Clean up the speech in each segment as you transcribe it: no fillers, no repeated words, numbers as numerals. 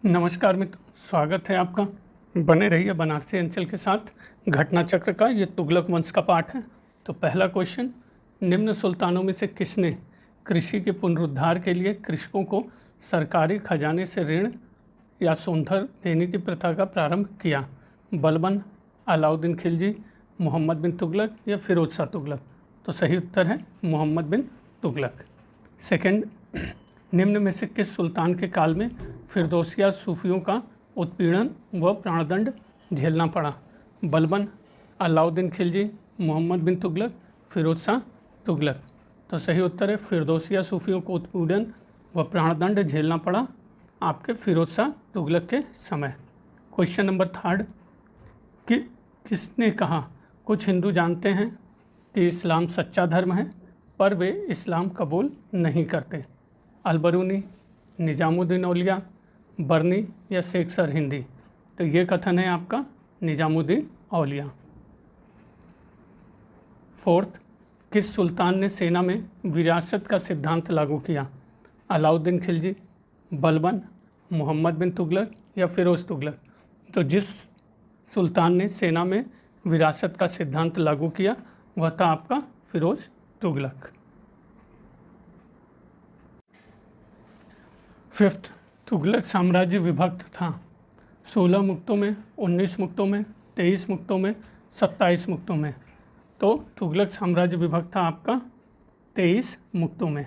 नमस्कार मित्रों, स्वागत है आपका। बने रहिए बनारसी अंचल के साथ। घटना चक्र का ये तुगलक वंश का पाठ है। तो पहला क्वेश्चन, निम्न सुल्तानों में से किसने कृषि के पुनरुद्धार के लिए कृषकों को सरकारी खजाने से ऋण या सोंधर देने की प्रथा का प्रारंभ किया? बलबन, अलाउद्दीन खिलजी, मोहम्मद बिन तुगलक या फिरोज शाह तुगलक? तो सही उत्तर है मोहम्मद बिन तुगलक। सेकंड, निम्न में से किस सुल्तान के काल में फिरदौसिया सूफियों का उत्पीड़न व प्राणदंड झेलना पड़ा? बलबन, अलाउद्दीन खिलजी, मोहम्मद बिन तुगलक, फिरोज शाह तुगलक? तो सही उत्तर है फिरदौसिया सूफियों को उत्पीड़न व प्राणदंड झेलना पड़ा आपके फिरोज शाह तुगलक के समय। क्वेश्चन नंबर थर्ड, कि किसने कहा कुछ हिंदू जानते हैं कि इस्लाम सच्चा धर्म है पर वे इस्लाम कबूल नहीं करते? अलबरूनी, निजामुद्दीन औलिया, बर्नी या शेख सर हिंदी? तो ये कथन है आपका निजामुद्दीन औलिया। फोर्थ, किस सुल्तान ने सेना में विरासत का सिद्धांत लागू किया? अलाउद्दीन खिलजी, बलबन, मोहम्मद बिन तुगलक या फिरोज तुगलक? तो जिस सुल्तान ने सेना में विरासत का सिद्धांत लागू किया वह था आपका फिरोज तुगलक। फिफ्थ, तुगलक साम्राज्य विभक्त था 16 मुक्तों में, 19 मुक्तों में, 23 मुक्तों में, 27 मुक्तों में? तो तुगलक साम्राज्य विभक्त था आपका 23 मुक्तों में।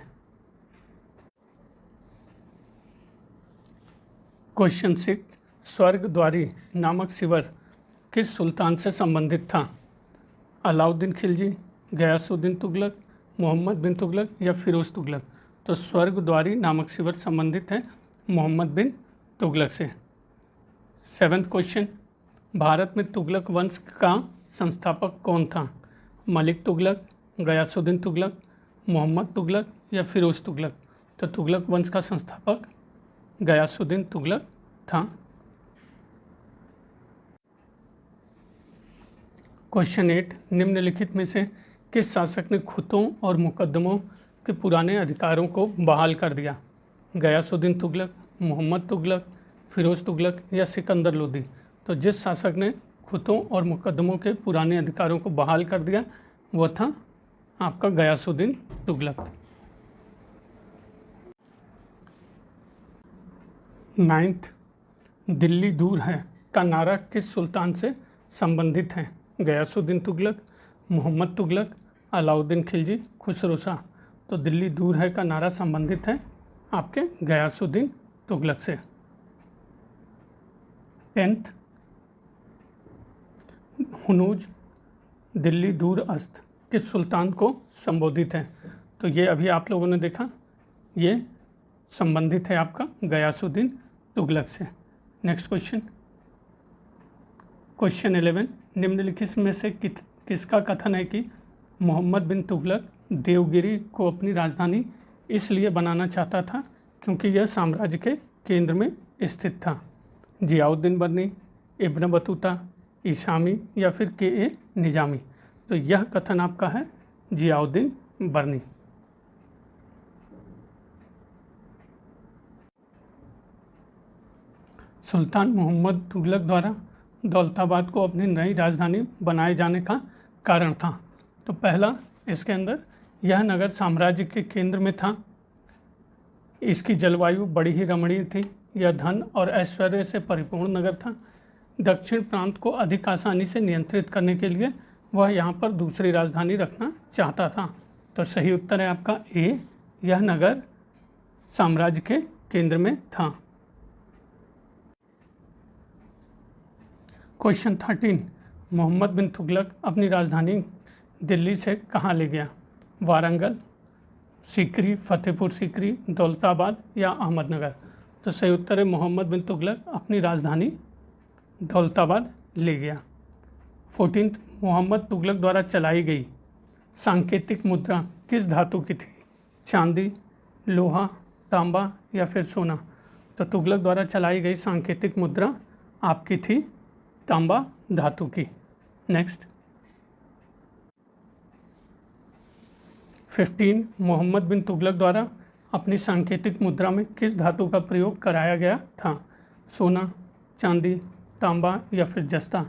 क्वेश्चन 6, स्वर्ग द्वारी नामक शिविर किस सुल्तान से संबंधित था? अलाउद्दीन खिलजी, गयासुद्दीन तुगलक, मोहम्मद बिन तुगलक या फिरोज तुगलक? तो स्वर्ग द्वारी नामक शिविर संबंधित है मोहम्मद बिन तुगलक से। सेवन्थ क्वेश्चन, भारत में तुगलक वंश का संस्थापक कौन था? मलिक तुगलक, गयासुद्दीन तुगलक, मोहम्मद तुगलक या फिरोज तुगलक? तो तुगलक वंश का संस्थापक गयासुद्दीन तुगलक था। क्वेश्चन 8, निम्नलिखित में से किस शासक ने खुतों और मुकदमों के पुराने अधिकारों को बहाल कर दिया? गयासुद्दीन तुगलक, मोहम्मद तुगलक, फिरोज तुगलक या सिकंदर लोदी? तो जिस शासक ने खुतों और मुकदमों के पुराने अधिकारों को बहाल कर दिया वह था आपका गयासुद्दीन तुगलक। 9th, दिल्ली दूर है का नारा किस सुल्तान से संबंधित है? गयासुद्दीन तुगलक, मोहम्मद तुगलक, अलाउद्दीन खिलजी, खुसरो शाह? तो दिल्ली दूर है का नारा संबंधित है आपके गयासुद्दीन तुगलक से। 10th, हुनूज, दिल्ली दूर अस्त किस सुल्तान को संबोधित है? तो ये अभी आप लोगों ने देखा, ये संबंधित है आपका गयासुद्दीन तुगलक से। नेक्स्ट क्वेश्चन, क्वेश्चन 11, निम्नलिखित में से किसका कथन है कि मोहम्मद बिन तुगलक देवगिरी को अपनी राजधानी इसलिए बनाना चाहता था क्योंकि यह साम्राज्य के केंद्र में स्थित था? जियाउद्दीन बर्नी, इब्न बतूता, ईसामी या फिर के निजामी? तो यह कथन आपका है जियाउद्दीन बर्नी। सुल्तान मोहम्मद तुगलक द्वारा दौलताबाद को अपनी नई राजधानी बनाए जाने का कारण था? तो पहला, इसके अंदर यह नगर साम्राज्य के केंद्र में था, इसकी जलवायु बड़ी ही रमणीय थी, यह धन और ऐश्वर्य से परिपूर्ण नगर था, दक्षिण प्रांत को अधिक आसानी से नियंत्रित करने के लिए वह यहाँ पर दूसरी राजधानी रखना चाहता था। तो सही उत्तर है आपका ए, यह नगर साम्राज्य के केंद्र में था। क्वेश्चन 13, मोहम्मद बिन तुगलक अपनी राजधानी दिल्ली से कहाँ ले गया? वारंगल, सीकरी, फतेहपुर सीकरी, दौलताबाद या अहमदनगर? तो सही उत्तर है मोहम्मद बिन तुगलक अपनी राजधानी दौलताबाद ले गया। 14th, मोहम्मद तुगलक द्वारा चलाई गई सांकेतिक मुद्रा किस धातु की थी? चांदी, लोहा, तांबा या फिर सोना? तो तुगलक द्वारा चलाई गई सांकेतिक मुद्रा आपकी थी तांबा धातु की। नेक्स्ट, 15, मोहम्मद बिन तुगलक द्वारा अपनी सांकेतिक मुद्रा में किस धातु का प्रयोग कराया गया था? सोना, चांदी, तांबा या फिर जस्ता।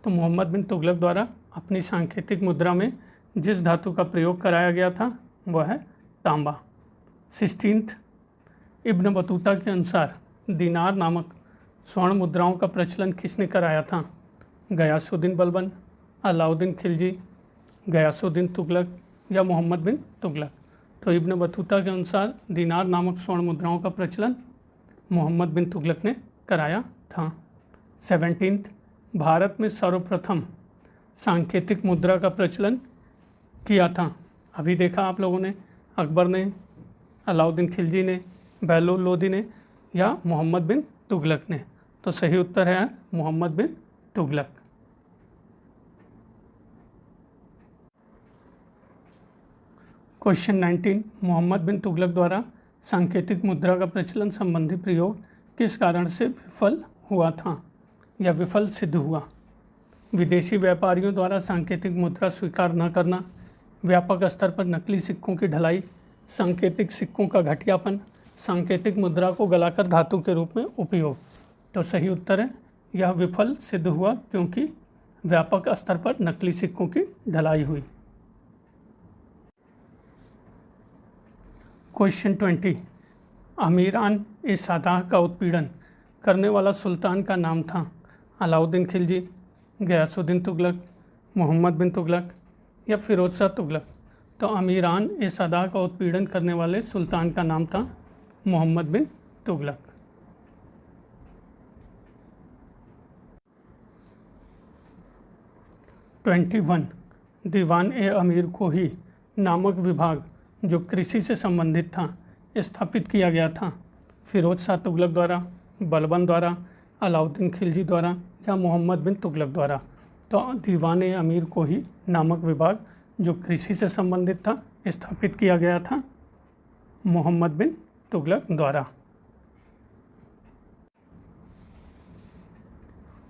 तो मोहम्मद बिन तुगलक द्वारा अपनी सांकेतिक मुद्रा में जिस धातु का प्रयोग कराया गया था वह है तांबा। 16th, इब्न बतूता के अनुसार दीनार नामक स्वर्ण मुद्राओं का प्रचलन किसने कराया था? गयासुद्दीन बलबन, अलाउद्दीन खिलजी, गयासुद्दीन तुगलक या मोहम्मद बिन तुगलक। तो इब्न बतूता के अनुसार दीनार नामक स्वर्ण मुद्राओं का प्रचलन मोहम्मद बिन तुगलक ने कराया था। 17th, भारत में सर्वप्रथम सांकेतिक मुद्रा का प्रचलन किया था। अभी देखा आप लोगों ने, अकबर ने, अलाउद्दीन खिलजी ने, बहलूल लोदी ने या मोहम्मद बिन तुगलक ने। तो सही उत्तर है मोहम्मद बिन तुगलक। क्वेश्चन 19, मोहम्मद बिन तुगलक द्वारा सांकेतिक मुद्रा का प्रचलन संबंधी प्रयोग किस कारण से विफल हुआ था या विफल सिद्ध हुआ? विदेशी व्यापारियों द्वारा सांकेतिक मुद्रा स्वीकार न करना, व्यापक स्तर पर नकली सिक्कों की ढलाई, सांकेतिक सिक्कों का घटियापन, सांकेतिक मुद्रा को गलाकर धातु के रूप में उपयोग। तो सही उत्तर है यह विफल सिद्ध हुआ क्योंकि व्यापक स्तर पर नकली सिक्कों की ढलाई हुई। क्वेश्चन 20, अमीरान ए सादाह का उत्पीड़न करने वाला सुल्तान का नाम था? अलाउद्दीन खिलजी, गयासुद्दीन तुगलक, मोहम्मद बिन तुगलक या फिरोज शाह तुगलक। तो अमीरान ए सादाह का उत्पीड़न करने वाले सुल्तान का नाम था मोहम्मद बिन तुगलक। दीवान ए अमीर कोही नामक विभाग जो कृषि से संबंधित था स्थापित किया गया था? फिरोज शाह तुगलक द्वारा, बलबन द्वारा, अलाउद्दीन खिलजी द्वारा या मोहम्मद बिन तुगलक द्वारा। तो दीवान ए अमीर कोही नामक विभाग जो कृषि से संबंधित था स्थापित किया गया था मोहम्मद बिन तुगलक द्वारा।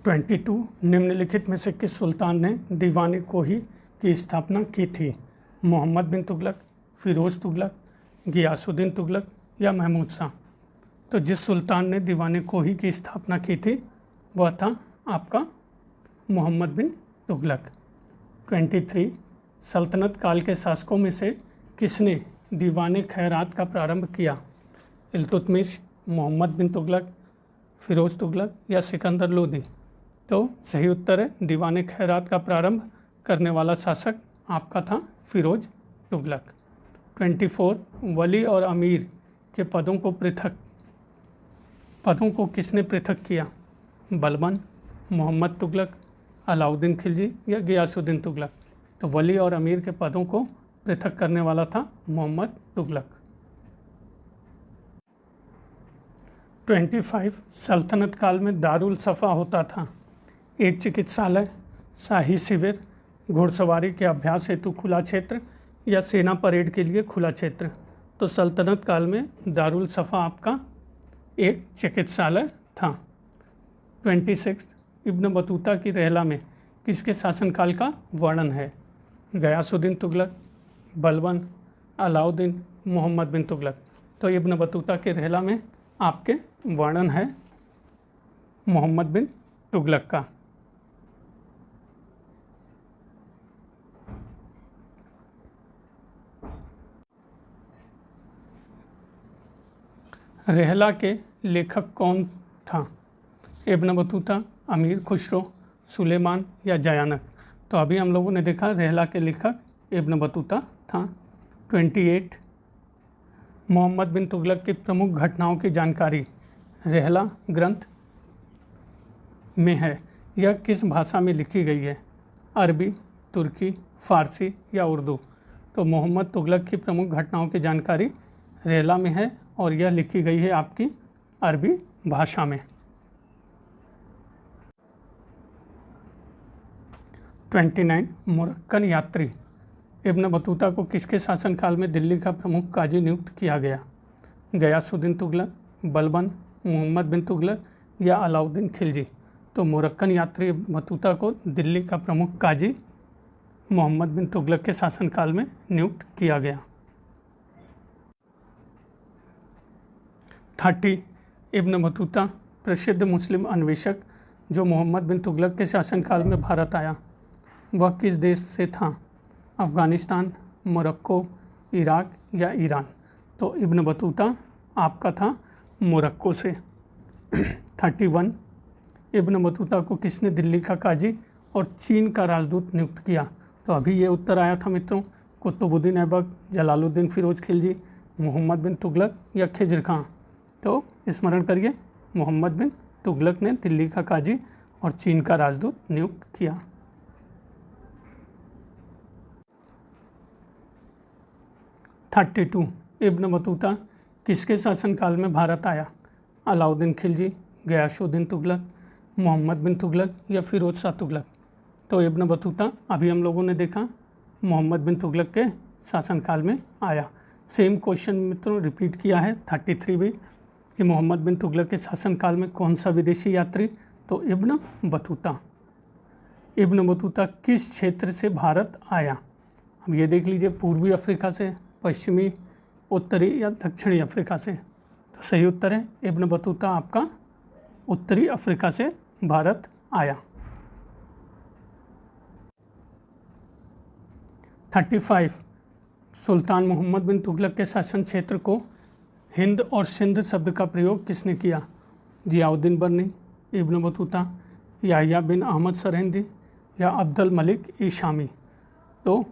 22, निम्नलिखित में से किस सुल्तान ने दीवान ए कोही की स्थापना की थी? मोहम्मद बिन तुगलक, फिरोज तुगलक, गियासुद्दीन तुगलक या महमूद शाह। तो जिस सुल्तान ने दीवान ए कोही की स्थापना की थी वह था आपका मोहम्मद बिन तुगलक। 23, सल्तनत काल के शासकों में से किसने दीवान ए खैरात का प्रारंभ किया? इल्तुतमिश, मोहम्मद बिन तुगलक, फिरोज तुगलक या सिकंदर लोदी। तो सही उत्तर है दीवान ए खैरात का प्रारंभ करने वाला शासक आपका था फिरोज तुगलक। 24, वली और अमीर के पदों को किसने पृथक किया? बलबन, मोहम्मद तुगलक, अलाउद्दीन खिलजी या गियासुद्दीन तुगलक। तो वली और अमीर के पदों को पृथक करने वाला था मोहम्मद तुगलक। 25, सल्तनत काल में दारुल सफ़ा होता था? एक चिकित्सालय, शाही शिविर, घुड़सवारी के अभ्यास हेतु खुला क्षेत्र या सेना परेड के लिए खुला क्षेत्र। तो सल्तनत काल में दारुल सफ़ा आपका एक चिकित्सालय था। 26, इब्न बतूता की रहला में किसके शासनकाल का वर्णन है? गयासुद्दीन तुगलक, बलबन, अलाउद्दीन, मोहम्मद बिन तुगलक। तो इब्न बतूता के रहला में आपके वर्णन है मोहम्मद बिन तुगलक का। रहला के लेखक कौन था? इब्न बतूता, अमीर खुसरो, सुलेमान या जयानक। तो अभी हम लोगों ने देखा रहला के लेखक इब्न बतूता था। 28, मोहम्मद बिन तुगलक की प्रमुख घटनाओं की जानकारी रहला ग्रंथ में है। यह किस भाषा में लिखी गई है? अरबी, तुर्की, फ़ारसी या उर्दू। तो मोहम्मद तुगलक की प्रमुख घटनाओं की जानकारी रहला में है और यह लिखी गई है आपकी अरबी भाषा में। 29, मुरक्कन यात्री इब्न बतूता को किसके शासनकाल में दिल्ली का प्रमुख काजी नियुक्त किया गया? गयासुद्दीन तुगलक, बलबन, मोहम्मद बिन तुगलक या अलाउद्दीन खिलजी। तो मुरक्कन यात्री इब्न बतूता को दिल्ली का प्रमुख काजी मोहम्मद बिन तुगलक के शासनकाल में नियुक्त किया गया। 30, इब्न बतूता प्रसिद्ध मुस्लिम अन्वेषक जो मोहम्मद बिन तुगलक के शासनकाल में भारत आया वह किस देश से था? अफ़गानिस्तान, मोरक्को, इराक या ईरान? तो इब्न बतूता आपका था मोरक्को से। 31 इब्न बतूता को किसने दिल्ली का काजी और चीन का राजदूत नियुक्त किया? तो अभी ये उत्तर आया था मित्रों, कुतुबुद्दीन ऐबक, जलालुद्दीन फ़िरोज़ खिलजी, मोहम्मद बिन तुगलक या खिज्र खां? तो स्मरण करिए, मोहम्मद बिन तुगलक ने दिल्ली का काजी और चीन का राजदूत नियुक्त किया। 32 इब्न बतूता किसके शासनकाल में भारत आया? अलाउद्दीन खिलजी, गयासुद्दीन तुगलक, मोहम्मद बिन तुगलक या फ़िरोज़ शाह तुगलक? तो इब्न बतूता अभी हम लोगों ने देखा मोहम्मद बिन तुगलक के शासनकाल में आया। सेम क्वेश्चन मित्रों रिपीट किया है 33 भी कि मोहम्मद बिन तुगलक के शासनकाल में कौन सा विदेशी यात्री? तो इब्न बतूता। इब्न बतूता किस क्षेत्र से भारत आया? अब ये देख लीजिए, पूर्वी अफ्रीका से, पश्चिमी, उत्तरी या दक्षिणी अफ्रीका से? तो सही उत्तर है इब्न बतूता आपका उत्तरी अफ्रीका से भारत आया। 35 सुल्तान मोहम्मद बिन तुगलक के शासन क्षेत्र को हिंद और सिंध शब्द का प्रयोग किसने किया? जियाउद्दीन बर्नी, इब्न बतूता, याह्या बिन अहमद सरहिंदी या अब्दुल मलिक ई शामी? तो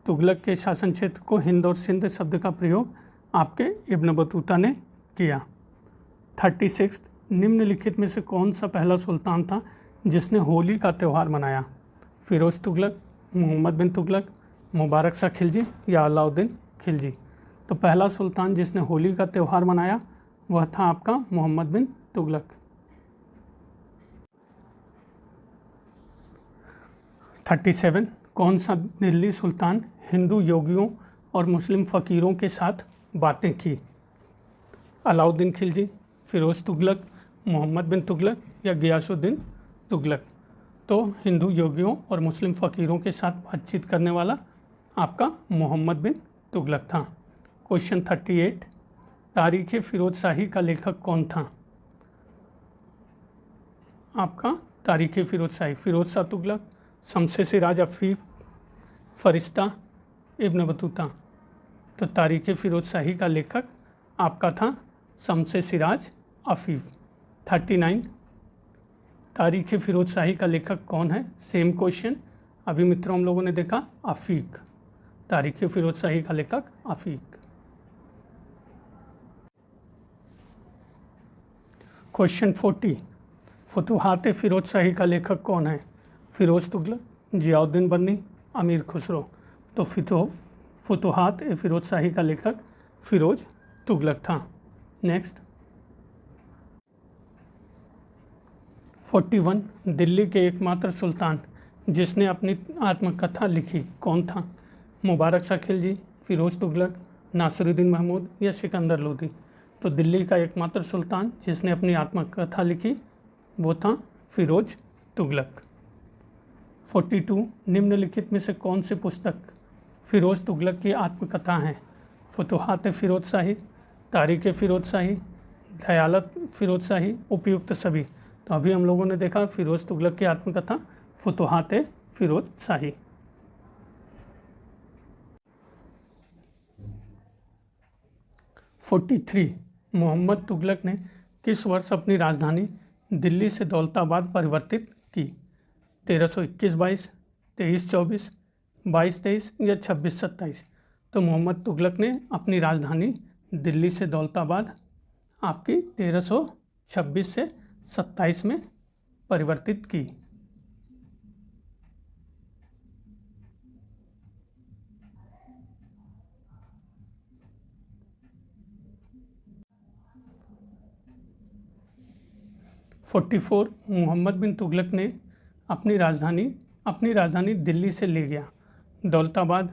तुगलक के शासन क्षेत्र को हिंद और सिंध शब्द का प्रयोग आपके इब्न बतूता ने किया। 36 निम्नलिखित में से कौन सा पहला सुल्तान था जिसने होली का त्यौहार मनाया? फ़िरोज़ तुगलक, मोहम्मद बिन तुगलक, मुबारक शाह खिलजी या अलाउद्दीन खिलजी? तो पहला सुल्तान जिसने होली का त्यौहार मनाया वह था आपका मोहम्मद बिन तुगलक। 37 कौन सा दिल्ली सुल्तान हिंदू योगियों और मुस्लिम फ़कीरों के साथ बातें की? अलाउद्दीन खिलजी, फ़िरोज़ तुगलक, मोहम्मद बिन तुगलक या गियासुद्दीन तुगलक? तो हिंदू योगियों और मुस्लिम फ़कीरों के साथ बातचीत करने वाला आपका मोहम्मद बिन तुगलक था। क्वेश्चन 38 तारीख़ फ़िरोज़ शाही का लेखक कौन था? आपका तारीख़ फ़िरोज़ शाही, फ़िरोज़ शाह तुगलक, शमसे सिराज अफ़ीफ़, फ़रिश्ता, इब्न बतूता? तो तारीख़ फ़िरोज़ शाही का लेखक आपका था शमसे सिराज अफ़ीफ़। 39 तारीख़ फ़िरोज़ शाही का लेखक कौन है? सेम क्वेश्चन अभी मित्रों हम लोगों ने देखा अफ़ीक। तारीख़ फ़िरोज़ शाही का लेखक अफ़ीक। क्वेश्चन 40 फुतुहात फ़िरोज़ शाही का लेखक कौन है? फ़िरोज़ तुगलक, जियाउद्दीन बर्नी, अमीर खुसरो? तो फुतुहात फ़िरोज़ शाही का लेखक फ़िरोज़ तुगलक था। नेक्स्ट 41 दिल्ली के एकमात्र सुल्तान जिसने अपनी आत्मकथा लिखी कौन था? मुबारक शाह खिलजी, फ़िरोज़ तुगलक, नासिरुद्दीन महमूद या सिकंदर लोदी? तो दिल्ली का एकमात्र सुल्तान जिसने अपनी आत्मकथा लिखी वो था फ़िरोज़ तुगलक। 42 निम्नलिखित में से कौन सी पुस्तक फ़िरोज़ तुगलक की आत्मकथा है? फुतुहात फ़िरोज़ शाही, तारीख़ फ़िरोज़ शाही, दयालत फ़िरोज़ शाही, उपयुक्त सभी? तो अभी हम लोगों ने देखा फ़िरोज़ तुगलक की आत्मकथा फुतुहात फ़िरोज़ शाही। 43 मोहम्मद तुगलक ने किस वर्ष अपनी राजधानी दिल्ली से दौलताबाद परिवर्तित की? 1321-22, 23-24, 22-23 या 26-27? तो मोहम्मद तुगलक ने अपनी राजधानी दिल्ली से दौलताबाद आपकी 1326 से 27 में परिवर्तित की। फोर्टी मोहम्मद बिन तुगलक ने अपनी राजधानी दिल्ली से ले गया दौलताबाद,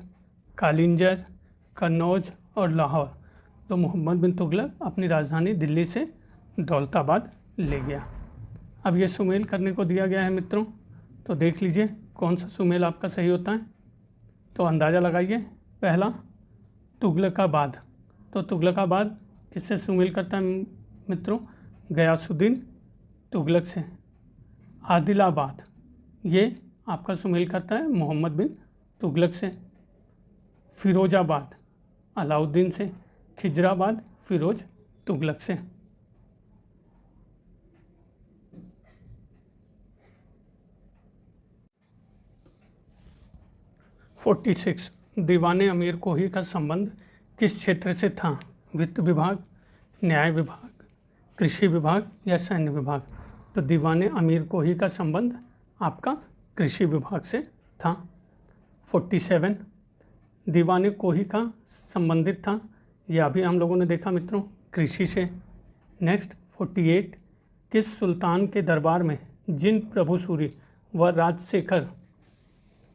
कालिंजर, कन्नौज और लाहौर? तो मोहम्मद बिन तुगलक अपनी राजधानी दिल्ली से दौलताबाद ले गया। अब ये सुमेल करने को दिया गया है मित्रों, तो देख लीजिए कौन सा सुमेल आपका सही होता है। तो अंदाज़ा लगाइए। पहला तुगलकाबाद, तो तुगलकाबाद किससे सुमेल करता है मित्रों? गयासुद्दीन तुगलक से। आदिलाबाद ये आपका सुमेल करता है मोहम्मद बिन तुगलक से। फिरोजाबाद अलाउद्दीन से। खिजराबाद फिरोज तुगलक से। 46 दीवाने अमीर कोही का संबंध किस क्षेत्र से था? वित्त विभाग, न्याय विभाग, कृषि विभाग या सैन्य विभाग? तो दीवाने अमीर कोही का संबंध आपका कृषि विभाग से था। 47 दीवाने कोही का संबंधित था, यह अभी हम लोगों ने देखा मित्रों कृषि से। नेक्स्ट 48 किस सुल्तान के दरबार में जिन प्रभु सूरी व राजशेखर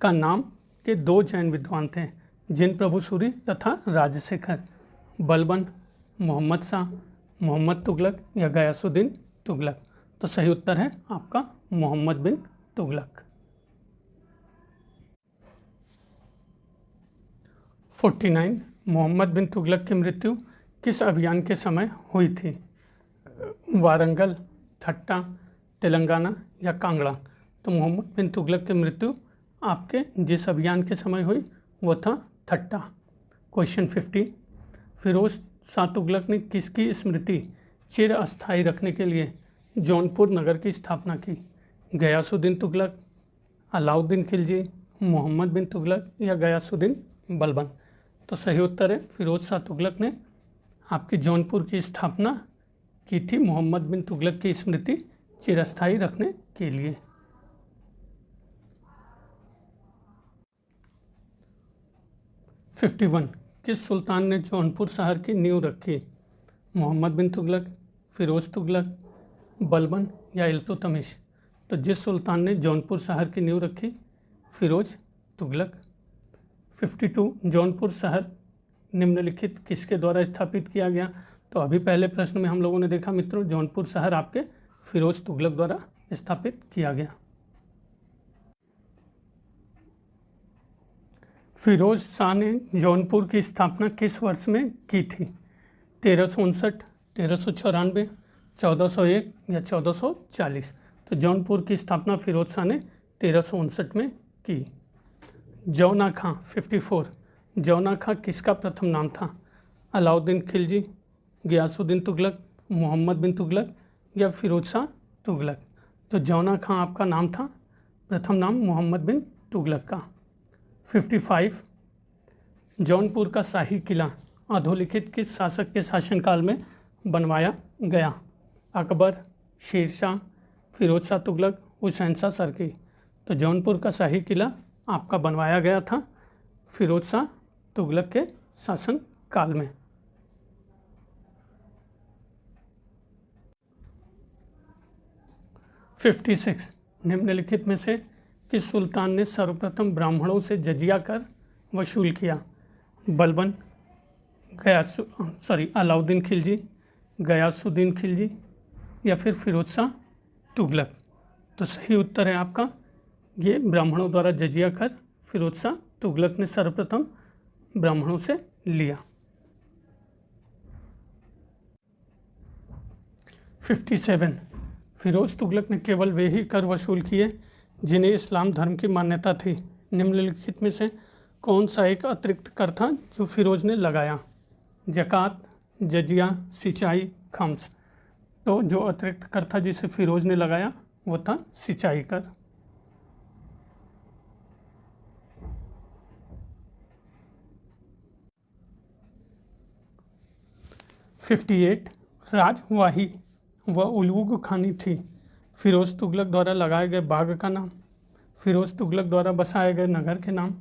का नाम के दो जैन विद्वान थे? जिन प्रभु सूरी तथा राजशेखर। बलबन, मोहम्मद शाह, मोहम्मद तुगलक या गयासुद्दीन तुगलक? तो सही उत्तर है आपका मोहम्मद बिन तुगलक। 49 मोहम्मद बिन तुगलक की मृत्यु किस अभियान के समय हुई थी? वारंगल, ठट्टा, तेलंगाना या कांगड़ा? तो मोहम्मद बिन तुगलक की मृत्यु आपके जिस अभियान के समय हुई वो था ठट्टा। क्वेश्चन 50 फिरोज शाह तुगलक ने किसकी स्मृति चिर अस्थायी रखने के लिए जौनपुर नगर की स्थापना की? गयासुद्दीन तुगलक, अलाउद्दीन खिलजी, मोहम्मद बिन तुगलक या गयासुद्दीन बलबन? तो सही उत्तर है फिरोज शाह तुगलक ने आपकी जौनपुर की स्थापना की थी मोहम्मद बिन तुगलक की स्मृति चिरस्थायी रखने के लिए। 51 किस सुल्तान ने जौनपुर शहर की नींव रखी? मोहम्मद बिन तुगलक, फिरोज तुगलक, बलबन या इल्तुतमिश? तो जिस सुल्तान ने जौनपुर शहर की नींव रखी फिरोज तुगलक। 52 जौनपुर शहर निम्नलिखित किसके द्वारा स्थापित किया गया? तो अभी पहले प्रश्न में हम लोगों ने देखा मित्रों जौनपुर शहर आपके फिरोज तुगलक द्वारा स्थापित किया गया। फिरोज शाह ने जौनपुर की स्थापना किस वर्ष में की थी? 1359, 1394, 1401 या 1440? तो जौनपुर की स्थापना फिरोज शाह ने 1359 में की। जौना खां 54 जौना खां किसका प्रथम नाम था? अलाउद्दीन खिलजी, गयासुद्दीन तुगलक, मोहम्मद बिन तुगलक या फिरोज शाह तुगलक? तो जौना खां आपका नाम था, प्रथम नाम मोहम्मद बिन तुगलक का। 55 जौनपुर का शाही किला अधोलिखित किस शासक के शासनकाल में बनवाया गया? अकबर, शेरशाह, फिरोज शाह तुगलक, हुसैन शाह सरकी? तो जौनपुर का शाही किला आपका बनवाया गया था फिरोज शाह तुगलक के शासन काल में। 56 निम्नलिखित में से किस सुल्तान ने सर्वप्रथम ब्राह्मणों से जजिया कर वसूल किया? बलबन, अलाउद्दीन खिलजी, गयासुद्दीन खिलजी या फिर फिरोज शाह तुगलक? तो सही उत्तर है आपका ये ब्राह्मणों द्वारा जजिया कर फिरोज शाह तुगलक ने सर्वप्रथम ब्राह्मणों से लिया। 57 फिरोज तुगलक ने केवल वे ही कर वसूल किए जिन्हें इस्लाम धर्म की मान्यता थी। निम्नलिखित में से कौन सा एक अतिरिक्त कर था जो फिरोज ने लगाया? ज़कात, जजिया, सिंचाई, खम्स? तो जो अतिरिक्त कर था जिसे फिरोज ने लगाया वो था सिंचाई कर। 58 राजवाही व उलूग खानी थी फिरोज तुगलक द्वारा लगाए गए बाग का नाम, फिरोज तुगलक द्वारा बसाए गए नगर के नाम,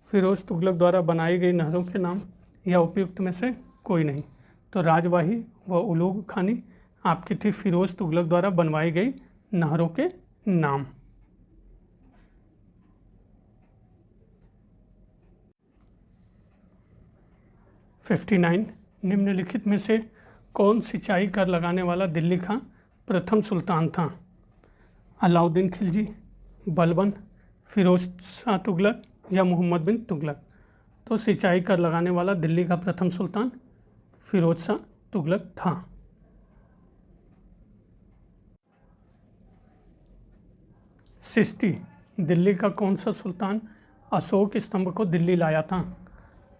फिरोज तुगलक द्वारा बनाई गई नहरों के नाम या उपयुक्त में से कोई नहीं? तो राजवाही व उलूग खानी आपकी थी फिरोज तुगलक द्वारा बनवाई गई नहरों के नाम। 59 निम्नलिखित में से कौन सिंचाई कर लगाने वाला दिल्ली का प्रथम सुल्तान था? अलाउद्दीन खिलजी, बलबन, फिरोज शाह तुगलक या मोहम्मद बिन तुगलक? तो सिंचाई कर लगाने वाला दिल्ली का प्रथम सुल्तान फिरोज शाह तुगलक था। 60 दिल्ली का कौन सा सुल्तान अशोक स्तंभ को दिल्ली लाया था?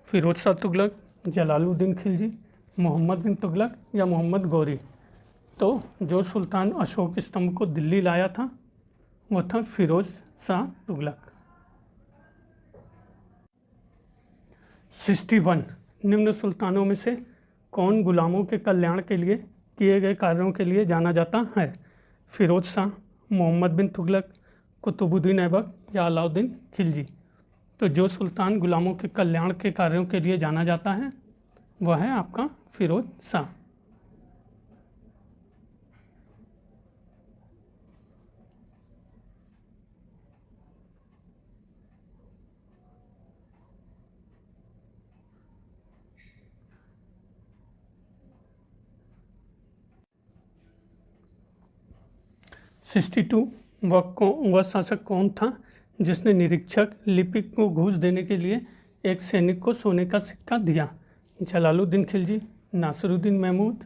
फिरोज शाह तुगलक, जलालुद्दीन खिलजी, मोहम्मद बिन तुगलक या मोहम्मद गौरी? तो जो सुल्तान अशोक स्तंभ को दिल्ली लाया था वह था फिरोज शाह तुगलक। 61 निम्न सुल्तानों में से कौन गुलामों के कल्याण के लिए किए गए कार्यों के लिए जाना जाता है? फिरोज शाह, मोहम्मद बिन तुगलक, कुतुबुद्दीन ऐबक या अलाउद्दीन खिलजी? तो जो सुल्तान गुलामों के कल्याण के कार्यों के लिए जाना जाता है वह है आपका फिरोज शाह। 62 वह शासक कौन था जिसने निरीक्षक लिपिक को घूस देने के लिए एक सैनिक को सोने का सिक्का दिया? जलालुद्दीन खिलजी, नासिरुद्दीन महमूद,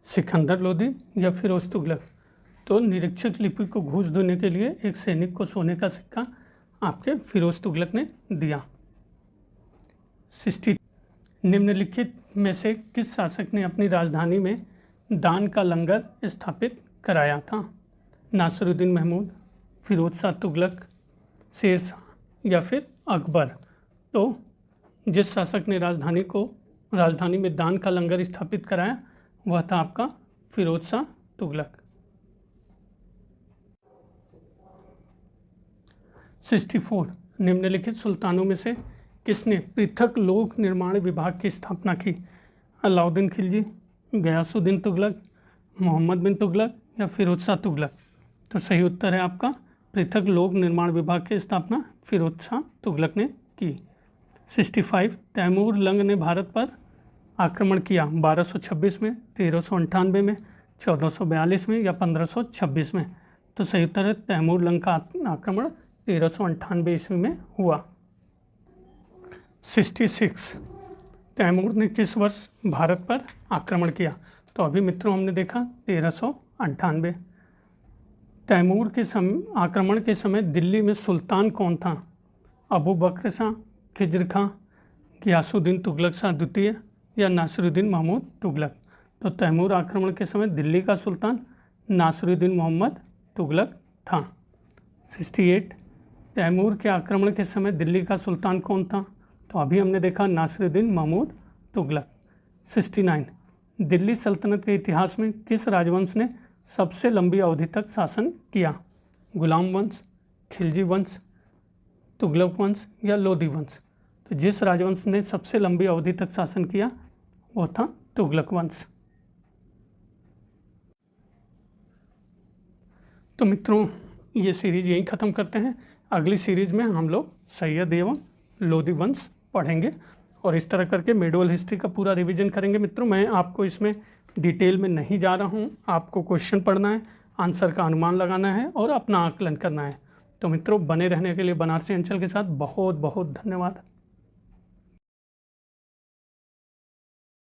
सिकंदर लोदी या फिरोज तुगलक? तो निरीक्षक लिपिक को घूस देने के लिए एक सैनिक को सोने का सिक्का आपके फिरोज तुगलक ने दिया। 60 निम्नलिखित में से किस शासक ने अपनी राजधानी में दान का लंगर स्थापित कराया था? नासिरुद्दीन महमूद, फिरोज शाह तुगलक, शेर शाह या फिर अकबर? तो जिस शासक ने राजधानी में दान का लंगर स्थापित कराया वह था आपका फिरोज शाह तुगलक। 64 निम्नलिखित सुल्तानों में से किसने पृथक लोक निर्माण विभाग की स्थापना की? अलाउद्दीन खिलजी, गयासुद्दीन तुगलक, मोहम्मद बिन तुगलक या फिरोज शाह तुगलक? तो सही उत्तर है आपका पृथक लोक निर्माण विभाग की स्थापना फिरोज शाह तुगलक ने की। 65 तैमूर लंग ने भारत पर आक्रमण किया 1226 में, 1398 में, 1442 में या 1526 में? तो सही उत्तर है तैमूर लंग का आक्रमण 1398 ईस्वी में हुआ। 66 तैमूर ने किस वर्ष भारत पर आक्रमण किया? तो अभी मित्रों हमने देखा 1398। तैमूर के आक्रमण के समय दिल्ली में सुल्तान कौन था? अबू बकर शाह, खिज्र खां, गियासुद्दीन तुगलक शाह द्वितीय या नासिरुद्दीन महमूद तुगलक? तो तैमूर आक्रमण के समय दिल्ली का सुल्तान नासिरुद्दीन मोहम्मद तुगलक था। 68 तैमूर के आक्रमण के समय दिल्ली का सुल्तान कौन था? तो अभी हमने देखा नासिरुद्दीन महमूद तुगलक। 69 दिल्ली सल्तनत के इतिहास में किस राजवंश ने सबसे लंबी अवधि तक शासन किया? गुलाम वंश, खिलजी वंश, तुगलक वंश या लोदी वंश? तो जिस राजवंश ने सबसे लंबी अवधि तक शासन किया वो था तुगलक वंश। तो मित्रों ये सीरीज यहीं ख़त्म करते हैं। अगली सीरीज में हम लोग सैयद एवं लोदी वंश पढ़ेंगे और इस तरह करके मेडोल हिस्ट्री का पूरा रिवीजन करेंगे। मित्रों मैं आपको इसमें डिटेल में नहीं जा रहा हूँ, आपको क्वेश्चन पढ़ना है, आंसर का अनुमान लगाना है और अपना आकलन करना है। तो मित्रों बने रहने के लिए बनारसी अंचल के साथ बहुत बहुत धन्यवाद।